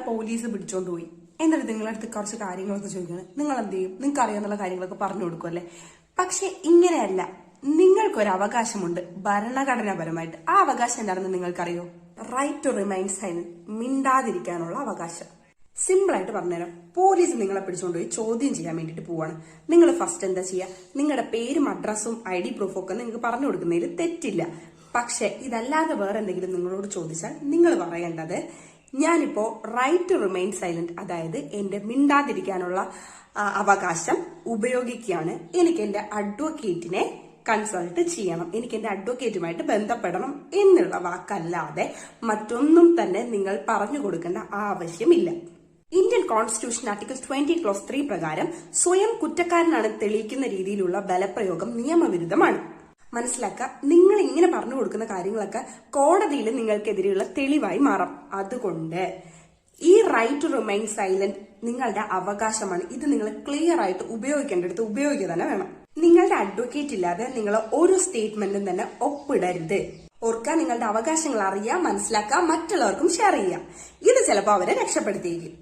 Police പിടിച്ചോണ്ട് പോയി. എന്നിട്ട് നിങ്ങളുടെ അടുത്ത് കുറച്ച് കാര്യങ്ങളൊക്കെ ചോദിക്കണം. നിങ്ങൾ എന്ത് ചെയ്യും? നിങ്ങൾക്ക് അറിയാവുന്ന കാര്യങ്ങളൊക്കെ പറഞ്ഞു കൊടുക്കും അല്ലേ? പക്ഷെ ഇങ്ങനെയല്ല. നിങ്ങൾക്കൊരു അവകാശമുണ്ട് ഭരണഘടനാപരമായിട്ട്. ആ അവകാശം എന്താണെന്ന് നിങ്ങൾക്കറിയോ? റൈറ്റ് ടു റിമൈൻ സൈലന്റ്, മിണ്ടാതിരിക്കാനുള്ള അവകാശം. സിമ്പിൾ ആയിട്ട് പറഞ്ഞുതരാം. പോലീസ് നിങ്ങളെ പിടിച്ചുകൊണ്ടുപോയി ചോദ്യം ചെയ്യാൻ വേണ്ടിയിട്ട് പോവാണ്. നിങ്ങൾ ഫസ്റ്റ് എന്താ ചെയ്യുക? നിങ്ങളുടെ പേരും അഡ്രസ്സും ID പ്രൂഫും ഒക്കെ നിങ്ങൾക്ക് പറഞ്ഞു കൊടുക്കുന്നതിൽ തെറ്റില്ല. പക്ഷെ ഇതല്ലാതെ വേറെ എന്തെങ്കിലും നിങ്ങളോട് ചോദിച്ചാൽ നിങ്ങൾ പറയേണ്ടത്, ഞാനിപ്പോ റൈറ്റ് ടു റിമൈൻ സൈലന്റ്, അതായത് എന്റെ മിണ്ടാതിരിക്കാനുള്ള അവകാശം ഉപയോഗിക്കുകയാണ്. എനിക്ക് എന്റെ അഡ്വക്കേറ്റിനെ കൺസൾട്ട് ചെയ്യണം, എനിക്ക് എന്റെ അഡ്വക്കേറ്റുമായിട്ട് ബന്ധപ്പെടണം എന്നുള്ള വാക്കല്ലാതെ മറ്റൊന്നും തന്നെ നിങ്ങൾ പറഞ്ഞു കൊടുക്കേണ്ട ആവശ്യമില്ല. ഇന്ത്യൻ കോൺസ്റ്റിറ്റ്യൂഷൻ ആർട്ടിക്കിൾ 20 ക്ലോസ് 3 പ്രകാരം സ്വയം കുറ്റക്കാരനാണ് തെളിയിക്കുന്ന രീതിയിലുള്ള ബലപ്രയോഗം നിയമവിരുദ്ധമാണ്. മനസ്സിലാക്കുക, നിങ്ങൾ ഇങ്ങനെ പറഞ്ഞു കൊടുക്കുന്ന കാര്യങ്ങളൊക്കെ കോടതിയിൽ നിങ്ങൾക്കെതിരെയുള്ള തെളിവായി മാറാം. അതുകൊണ്ട് ഈ റൈറ്റ് ടു റിമൈൻ സൈലന്റ് നിങ്ങളുടെ അവകാശമാണ്. ഇത് നിങ്ങൾ ക്ലിയർ ആയിട്ട് ഉപയോഗിക്കേണ്ടടുത്ത് ഉപയോഗിക്കുക തന്നെ വേണം. നിങ്ങളുടെ അഡ്വക്കേറ്റ് ഇല്ലാതെ നിങ്ങൾ ഒരു സ്റ്റേറ്റ്മെന്റും തന്നെ ഒപ്പിടരുത്. ഓർക്കുക, നിങ്ങളുടെ അവകാശങ്ങൾ അറിയാം, മനസ്സിലാക്കുക, മറ്റുള്ളവർക്കും ഷെയർ ചെയ്യാം. ഇത് ചിലപ്പോൾ അവരെ രക്ഷപ്പെടുത്തിയേക്കും.